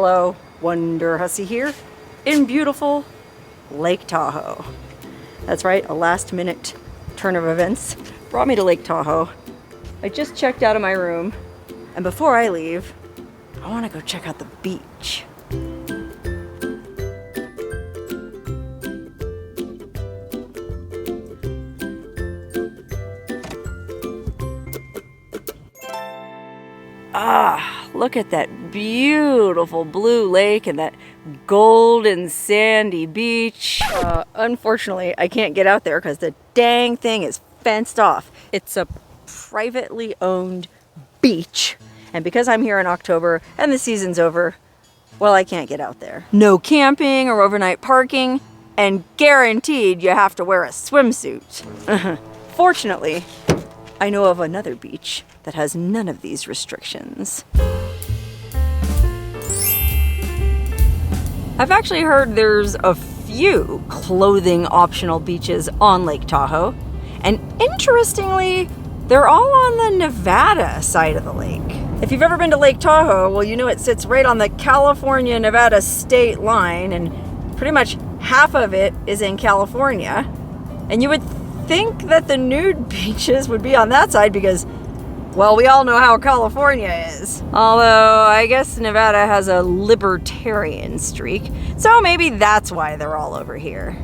Hello, Wonderhussy here in beautiful Lake Tahoe. That's right, a last minute turn of events brought me to Lake Tahoe. I just checked out of my room, and before I leave, I want to go check out the beach. Ah, look at that beautiful blue lake and that golden sandy beach. Unfortunately, I can't get out there because the dang thing is fenced off. It's a privately owned beach. And because I'm here in October and the season's over, well, I can't get out there. No camping or overnight parking, and guaranteed you have to wear a swimsuit. Fortunately, I know of another beach that has none of these restrictions. I've actually heard there's a few clothing optional beaches on Lake Tahoe, and interestingly, they're all on the Nevada side of the lake. If you've ever been to Lake Tahoe, well, you know it sits right on the California-Nevada state line, and pretty much half of it is in California. And you would think that the nude beaches would be on that side because, well, we all know how California is. Although, I guess Nevada has a libertarian streak, so maybe that's why they're all over here.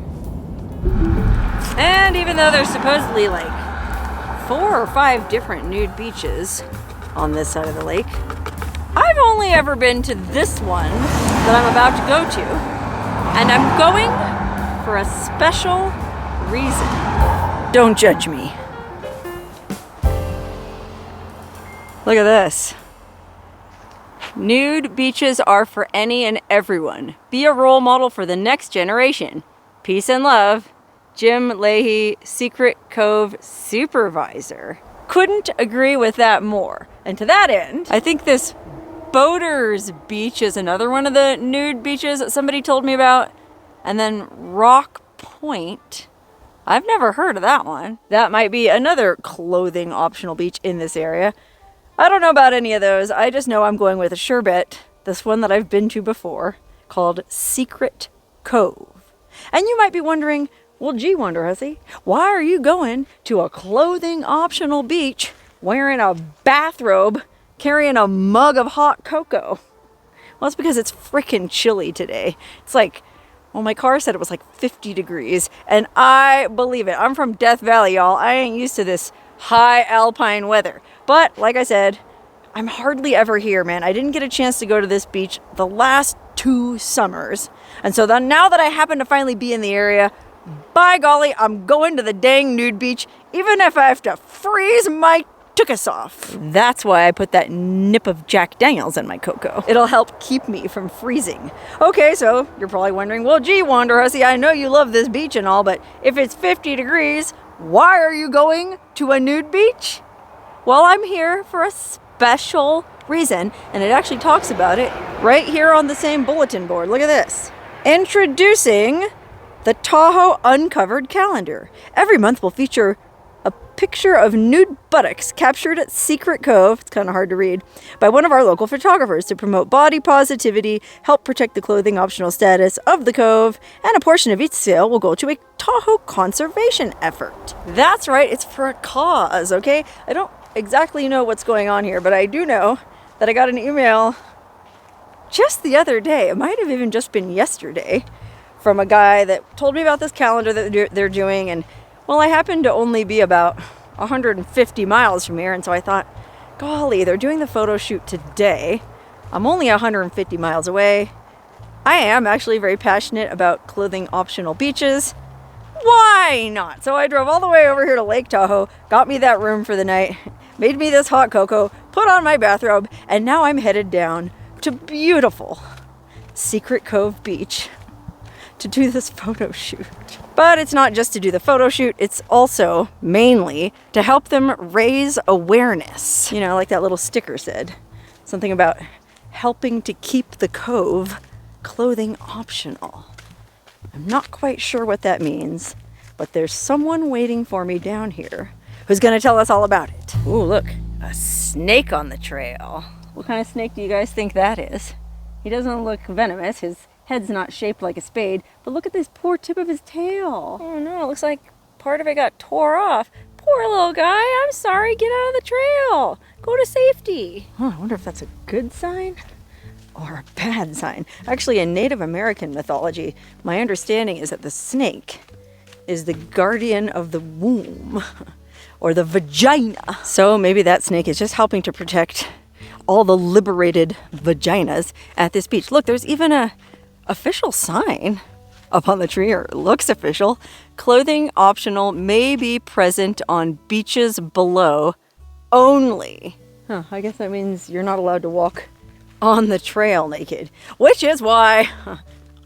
And even though there's supposedly like 4 or 5 different nude beaches on this side of the lake, I've only ever been to this one that I'm about to go to, and I'm going for a special reason. Don't judge me. Look at this. Nude beaches are for any and everyone. Be a role model for the next generation. Peace and love, Jim Leahy, Secret Cove Supervisor. Couldn't agree with that more. And to that end, I think this Boaters Beach is another one of the nude beaches that somebody told me about. And then Rock Point, I've never heard of that one. That might be another clothing optional beach in this area. I don't know about any of those. I just know I'm going with a sure bet, this one that I've been to before, called Secret Cove. And you might be wondering, well, gee, Wonderhussy, why are you going to a clothing optional beach wearing a bathrobe, carrying a mug of hot cocoa? Well, it's because it's freaking chilly today. It's like, well, my car said it was like 50 degrees, and I believe it. I'm from Death Valley, y'all. I ain't used to this high alpine weather. But like I said, I'm hardly ever here, man. I didn't get a chance to go to this beach the last 2 summers. And so then now that I happen to finally be in the area, by golly, I'm going to the dang nude beach, even if I have to freeze my tuchus off. That's why I put that nip of Jack Daniels in my cocoa. It'll help keep me from freezing. Okay, so you're probably wondering, well, gee, Wonderhussy, I know you love this beach and all, but if it's 50 degrees, why are you going to a nude beach? Well, I'm here for a special reason, and it actually talks about it right here on the same bulletin board. Look at this. Introducing the Tahoe Uncovered calendar. Every month will feature a picture of nude buttocks captured at Secret Cove, it's kind of hard to read, by one of our local photographers to promote body positivity, help protect the clothing optional status of the Cove, and a portion of each sale will go to a Tahoe conservation effort. That's right, it's for a cause, okay? I don't exactly know what's going on here, but I do know that I got an email just the other day, it might have even just been yesterday, from a guy that told me about this calendar that they're doing, and well, I happen to only be about 150 miles from here, and so I thought, golly, they're doing the photo shoot today. I'm only 150 miles away. I am actually very passionate about clothing optional beaches. Why not? So I drove all the way over here to Lake Tahoe, got me that room for the night, made me this hot cocoa, put on my bathrobe, and now I'm headed down to beautiful Secret Cove Beach to do this photo shoot. But it's not just to do the photo shoot, it's also mainly to help them raise awareness. You know, like that little sticker said. Something about helping to keep the Cove clothing optional. I'm not quite sure what that means, but there's someone waiting for me down here who's gonna tell us all about it. Ooh, look, a snake on the trail. What kind of snake do you guys think that is? He doesn't look venomous. His head's not shaped like a spade, but look at this poor tip of his tail. Oh no, it looks like part of it got tore off. Poor little guy, I'm sorry, get out of the trail. Go to safety. Oh, I wonder if that's a good sign or a bad sign. Actually, in Native American mythology, my understanding is that the snake is the guardian of the womb or the vagina. So maybe that snake is just helping to protect all the liberated vaginas at this beach. Look, there's even a official sign up on the tree, or it looks official. Clothing optional, may be present on beaches below only. Huh, I guess that means you're not allowed to walk on the trail naked, which is why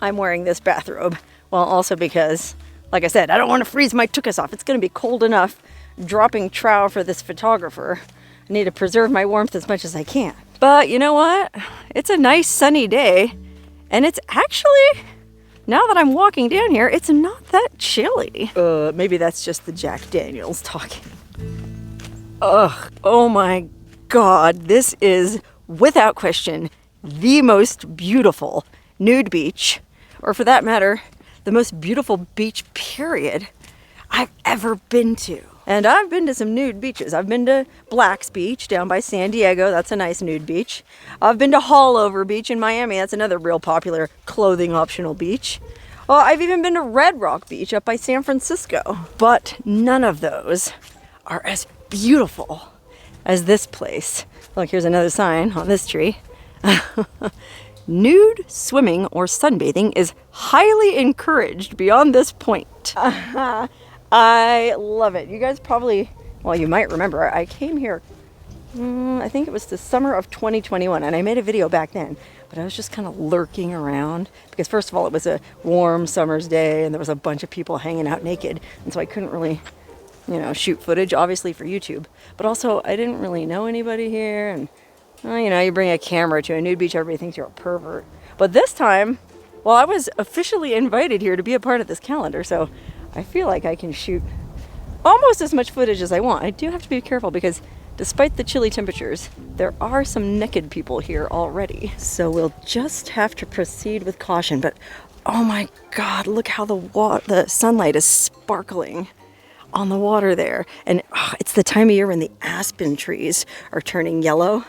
I'm wearing this bathrobe. Well, also because, like I said, I don't want to freeze my tuchus off. It's going to be cold enough dropping trow for this photographer. I need to preserve my warmth as much as I can. But you know what? It's a nice sunny day, and it's actually, now that I'm walking down here, it's not that chilly. Maybe that's just the Jack Daniels talking. Ugh, oh my God, this is, without question, the most beautiful nude beach, or for that matter, the most beautiful beach, period, I've ever been to. And I've been to some nude beaches. I've been to Black's Beach down by San Diego. That's a nice nude beach. I've been to Hallover Beach in Miami. That's another real popular clothing optional beach. Well, I've even been to Red Rock Beach up by San Francisco. But none of those are as beautiful as this place. Look, here's another sign on this tree. Nude swimming or sunbathing is highly encouraged beyond this point. I love it. You guys probably, well, you might remember, I came here, I think it was the summer of 2021, and I made a video back then, but I was just kind of lurking around because, first of all, it was a warm summer's day and there was a bunch of people hanging out naked, and so I couldn't really, shoot footage, obviously, for YouTube. But also, I didn't really know anybody here, and, you bring a camera to a nude beach, everybody thinks you're a pervert. But this time, well, I was officially invited here to be a part of this calendar, so I feel like I can shoot almost as much footage as I want. I do have to be careful because despite the chilly temperatures, there are some naked people here already. So we'll just have to proceed with caution. But oh my God, look how the sunlight is sparkling on the water there. And it's the time of year when the aspen trees are turning yellow.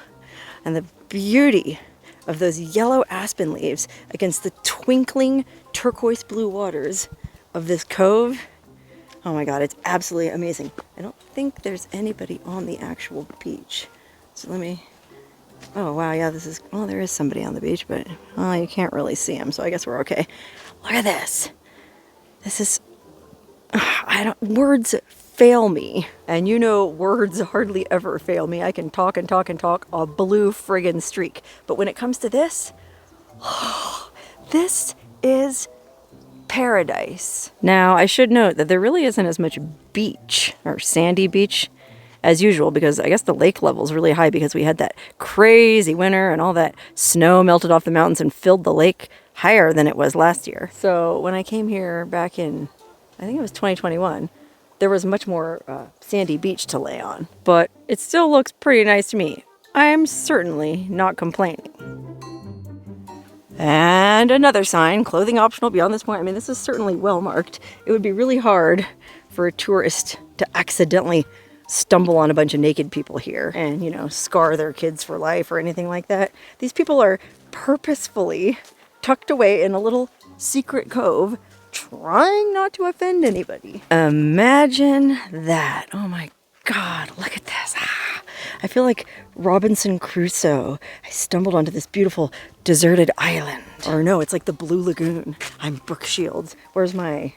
And the beauty of those yellow aspen leaves against the twinkling turquoise blue waters of this cove. Oh my God, it's absolutely amazing. I don't think there's anybody on the actual beach. So let me, oh wow, yeah, there is somebody on the beach, but you can't really see him, so I guess we're okay. Look at this. This is, words fail me. And words hardly ever fail me. I can talk and talk and talk a blue friggin' streak. But when it comes to this, this is paradise. Now, I should note that there really isn't as much beach or sandy beach as usual because I guess the lake level is really high because we had that crazy winter and all that snow melted off the mountains and filled the lake higher than it was last year. So when I came here back in, I think it was 2021, there was much more sandy beach to lay on. But it still looks pretty nice to me. I'm certainly not complaining. And another sign, clothing optional beyond this point. I mean, this is certainly well marked. It would be really hard for a tourist to accidentally stumble on a bunch of naked people here and, scar their kids for life or anything like that. These people are purposefully tucked away in a little secret cove, trying not to offend anybody. Imagine that. Oh my God, look at this. I feel like Robinson Crusoe. I stumbled onto this beautiful deserted island. Or no, it's like the Blue Lagoon. I'm Brooke Shields. Where's my,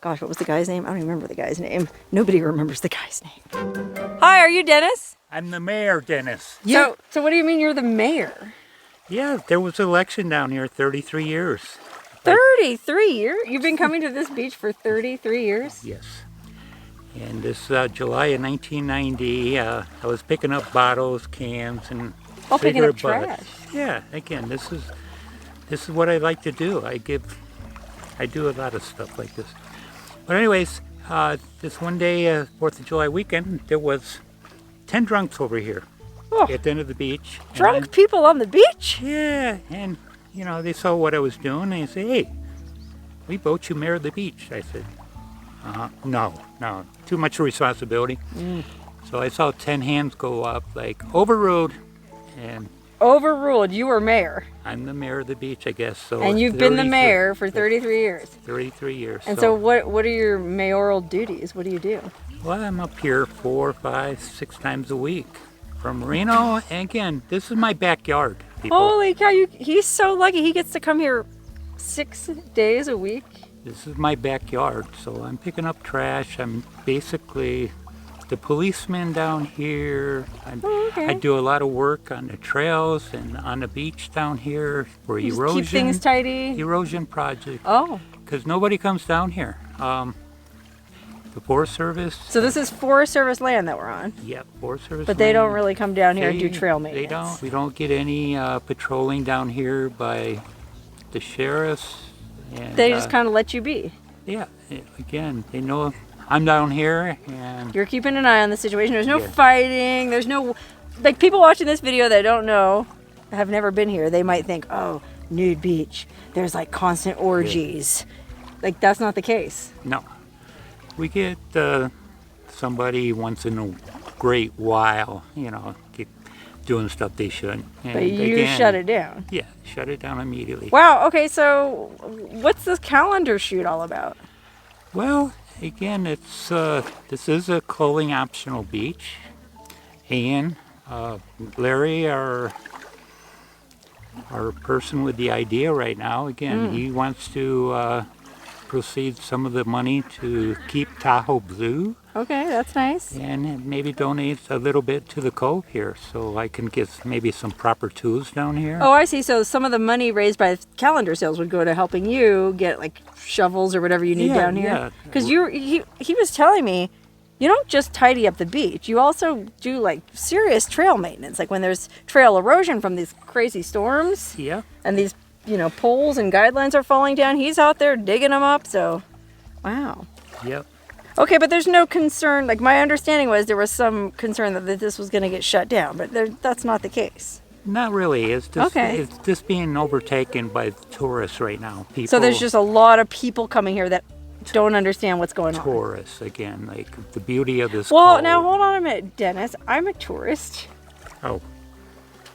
gosh, what was the guy's name? I don't even remember the guy's name. Nobody remembers the guy's name. Hi, are you Dennis? I'm the mayor, Dennis. Yeah. So what do you mean you're the mayor? Yeah, there was an election down here 33 years. 33 years? You've been coming to this beach for 33 years? Yes. And this July of 1990, I was picking up bottles, cans, and picking up cigarette trash. butts. Yeah, again, this is what I like to do. I do a lot of stuff like this. But anyways, this one day, 4th of July weekend, there was 10 drunks over here at the end of the beach. Drunk people on the beach? Yeah, and you know, they saw what I was doing, and they say, hey, we vote you mayor of the beach. I said, no, too much responsibility. So I saw 10 hands go up, like, overruled, and Overruled. You were mayor. I'm the mayor of the beach, I guess. So. And you've been the mayor for 33 years. 33 years. And so what are your mayoral duties? What do you do? Well, I'm up here 4, 5, 6 times a week from Reno. And again, this is my backyard, people. Holy cow, he's so lucky. He gets to come here 6 days a week. This is my backyard, so I'm picking up trash. I'm basically the policeman down here. I do a lot of work on the trails and on the beach down here for You erosion. just keep things tidy. Erosion project. Oh. Because nobody comes down here. The Forest Service. So this is Forest Service land that we're on. Yep, Forest Service. But they don't really come down here and do trail maintenance. They don't. We don't get any patrolling down here by the sheriffs. And, they just kind of let you be. Yeah. Again, they know I'm down here, and you're keeping an eye on the situation. There's no fighting. There's no, like, people watching this video that don't know, have never been here. They might think, oh, nude beach. There's like constant orgies. Like, that's not the case. No. We get somebody once in a great while, you know, get doing stuff they shouldn't. And but you shut it down. Yeah, shut it down immediately. Wow. Okay, so what's this calendar shoot all about? Well, again, it's this is a clothing optional beach, and Larry, our person with the idea right now, again, he wants to proceed some of the money to keep Tahoe blue. Okay, that's nice. And maybe donate a little bit to the Cove here, so I can get maybe some proper tools down here. Oh, I see. So some of the money raised by calendar sales would go to helping you get like shovels or whatever you need down here. Yeah. Because he was telling me, you don't just tidy up the beach. You also do like serious trail maintenance, like when there's trail erosion from these crazy storms. Yeah. And these, poles and guidelines are falling down. He's out there digging them up. So, wow. Yep. Okay, but there's no concern. Like, my understanding was there was some concern that this was going to get shut down, but that's not the case. Not really. It's just being overtaken by tourists right now. People. So there's just a lot of people coming here that don't understand what's going on. Tourists, again, like the beauty of this. Well, now hold on a minute, Dennis. I'm a tourist. Oh.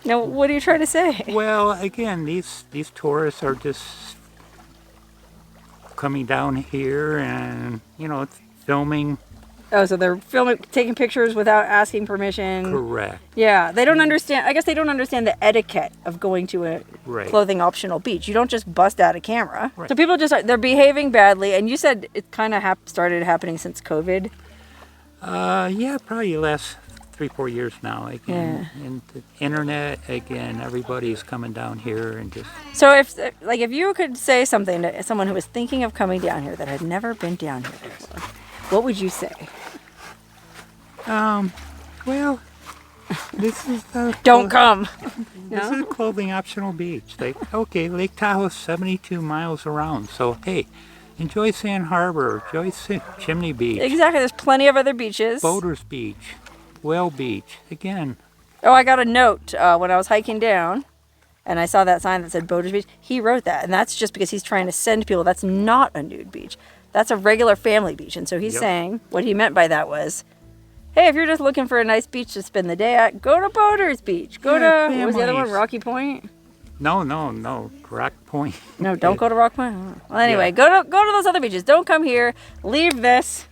Now, what are you trying to say? Well, again, these tourists are just coming down here and, filming. Oh, so they're filming, taking pictures without asking permission. Correct. Yeah, they don't understand. I guess they don't understand the etiquette of going to a clothing optional beach. You don't just bust out a camera. Right. So people they're behaving badly. And you said it kind of started happening since COVID. Yeah, probably the last 3-4 years now. Again, and the internet, again, everybody's coming down here and just. So if you could say something to someone who was thinking of coming down here that had never been down here before, what would you say? Well, this is don't come. This is a clothing optional beach. Like, okay, Lake Tahoe is 72 miles around. So, hey, enjoy Sand Harbor, enjoy Chimney Beach. Exactly. There's plenty of other beaches. Boaters Beach, Whale Beach, again. Oh, I got a note when I was hiking down, and I saw that sign that said Boaters Beach. He wrote that, and that's just because he's trying to send people. That's not a nude beach. That's a regular family beach. And so he's saying what he meant by that was, hey, if you're just looking for a nice beach to spend the day at, go to Boaters Beach. Go to, what was the other one, Rocky Point? No, Rock Point. No, don't go to Rock Point. Well, anyway, go to those other beaches. Don't come here. Leave this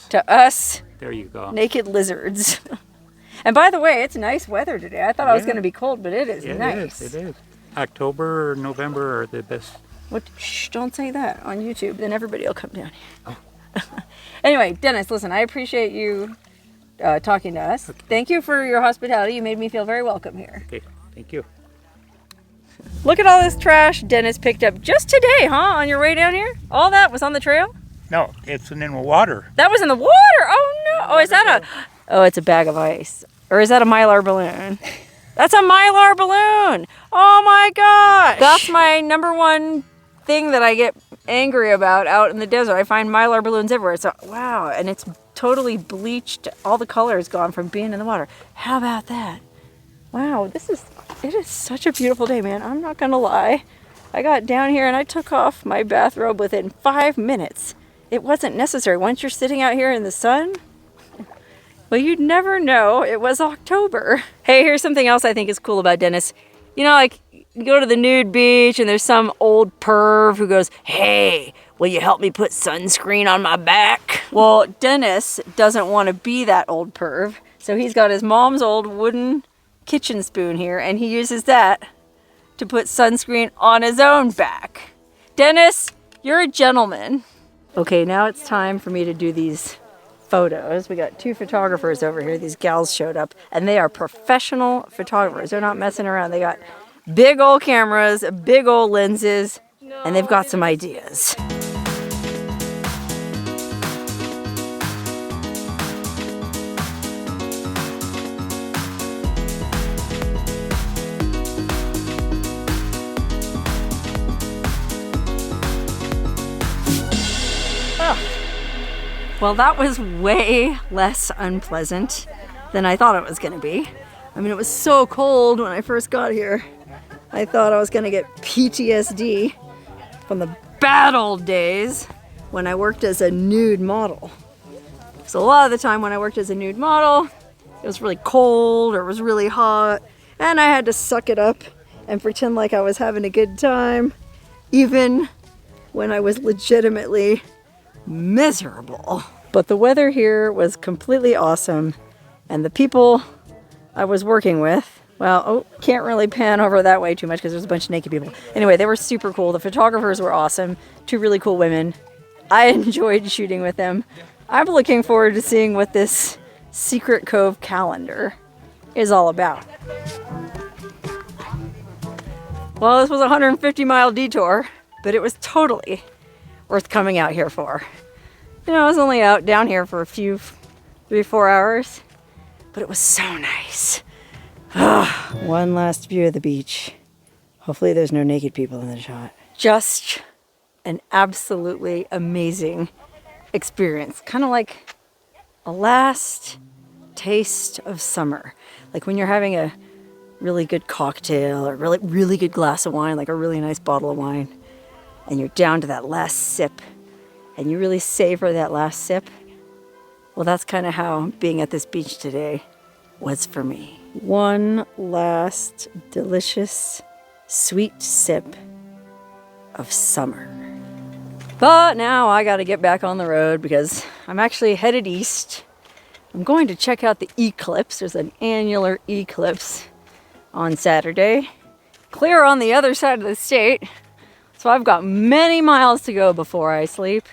to us. There you go. Naked lizards. And by the way, it's nice weather today. I thought I was going to be cold, but it is nice. It is. October or November are the best. What? Shh, don't say that on YouTube. Then everybody will come down here. Oh. Anyway, Dennis, listen, I appreciate you talking to us. Okay. Thank you for your hospitality. You made me feel very welcome here. Okay, thank you. Look at all this trash Dennis picked up just today, huh? On your way down here? All that was on the trail? No, it's in the water. That was in the water? Oh, no. Oh, is that it's a bag of ice. Or is that a Mylar balloon? That's a Mylar balloon. Oh, my gosh. That's my number one thing that I get angry about out in the desert. I find Mylar balloons everywhere. So, wow. And it's totally bleached. All the color is gone from being in the water. How about that? Wow, this is It is such a beautiful day, man. I'm not gonna lie. I got down here and I took off my bathrobe within 5 minutes. It wasn't necessary. Once you're sitting out here in the sun, well, you'd never know it was October. Hey, here's something else I think is cool about Dennis. You know, like, you go to the nude beach and there's some old perv who goes, "Hey, will you help me put sunscreen on my back?" Well, Dennis doesn't want to be that old perv, so he's got his mom's old wooden kitchen spoon here, and he uses that to put sunscreen on his own back. Dennis, you're a gentleman. Okay, now it's time for me to do these photos. We got 2 photographers over here. These gals showed up, and they are professional photographers. They're not messing around. They got big old cameras, big old lenses, and they've got some ideas. Well, that was way less unpleasant than I thought it was going to be. I mean, it was so cold when I first got here. I thought I was going to get PTSD from the bad old days when I worked as a nude model. So a lot of the time when I worked as a nude model, it was really cold or it was really hot, and I had to suck it up and pretend like I was having a good time, even when I was legitimately miserable. But the weather here was completely awesome, and the people I was working with, well, can't really pan over that way too much because there's a bunch of naked people. Anyway, they were super cool. The photographers were awesome. 2 really cool women. I enjoyed shooting with them. I'm looking forward to seeing what this Secret Cove calendar is all about. Well, this was a 150-mile detour, but it was totally worth coming out here for. You know, I was only out down here for a few, 3-4 hours, but it was so nice. One last view of the beach. Hopefully there's no naked people in the shot. Just an absolutely amazing experience. Kind of like a last taste of summer. Like when you're having a really good cocktail or really good glass of wine, like a really nice bottle of wine, and you're down to that last sip, and you really savor that last sip. Well, that's kind of how being at this beach today was for me. One last delicious, sweet sip of summer. But now I got to get back on the road because I'm actually headed east. I'm going to check out the eclipse. There's an annular eclipse on Saturday. Clear on the other side of the state. So I've got many miles to go before I sleep.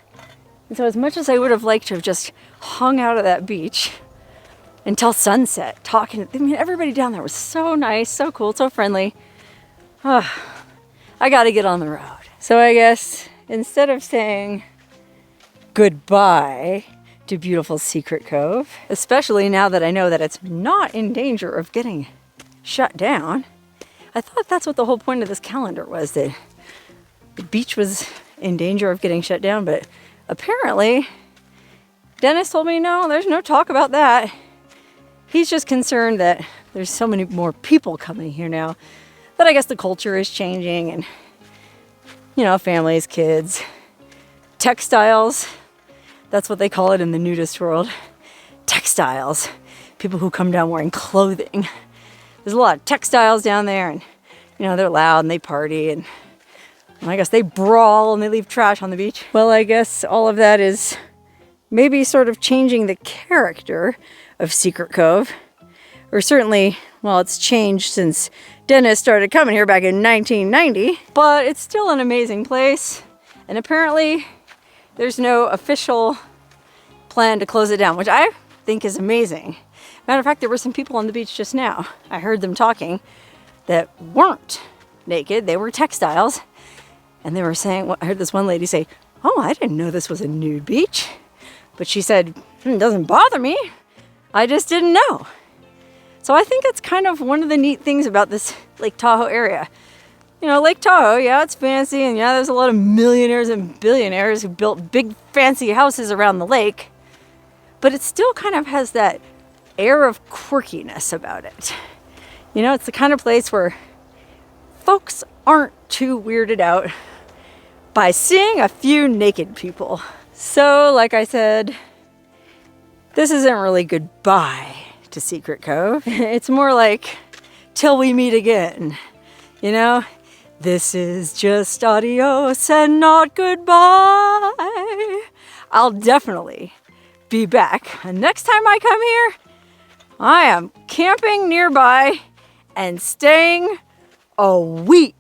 And so as much as I would have liked to have just hung out at that beach until sunset, talking, I mean, everybody down there was so nice, so cool, so friendly. I got to get on the road. So I guess instead of saying goodbye to beautiful Secret Cove, especially now that I know that it's not in danger of getting shut down, I thought that's what the whole point of this calendar was, that the beach was in danger of getting shut down, but apparently Dennis told me, no, there's no talk about that. He's just concerned that there's so many more people coming here now that I guess the culture is changing, and, you know, families, kids, textiles, that's what they call it in the nudist world. Textiles, people who come down wearing clothing. There's a lot of textiles down there, and, you know, they're loud and they party, and I guess they brawl and they leave trash on the beach. Well, I guess all of that is maybe sort of changing the character of Secret Cove. Or certainly, well, it's changed since Dennis started coming here back in 1990. But it's still an amazing place. And apparently, there's no official plan to close it down, which I think is amazing. Matter of fact, there were some people on the beach just now. I heard them talking that weren't naked. They were textiles. And they were saying, I heard this one lady say, "Oh, I didn't know this was a nude beach." But she said, "It doesn't bother me. I just didn't know." So I think it's kind of one of the neat things about this Lake Tahoe area. You know, Lake Tahoe, yeah, it's fancy, and yeah, there's a lot of millionaires and billionaires who built big fancy houses around the lake. But it still kind of has that air of quirkiness about it. You know, it's the kind of place where folks aren't too weirded out by seeing a few naked people. So, like I said, this isn't really goodbye to Secret Cove. It's more like till we meet again. You know, this is just adios and not goodbye. I'll definitely be back. And next time I come here, I am camping nearby and staying a week.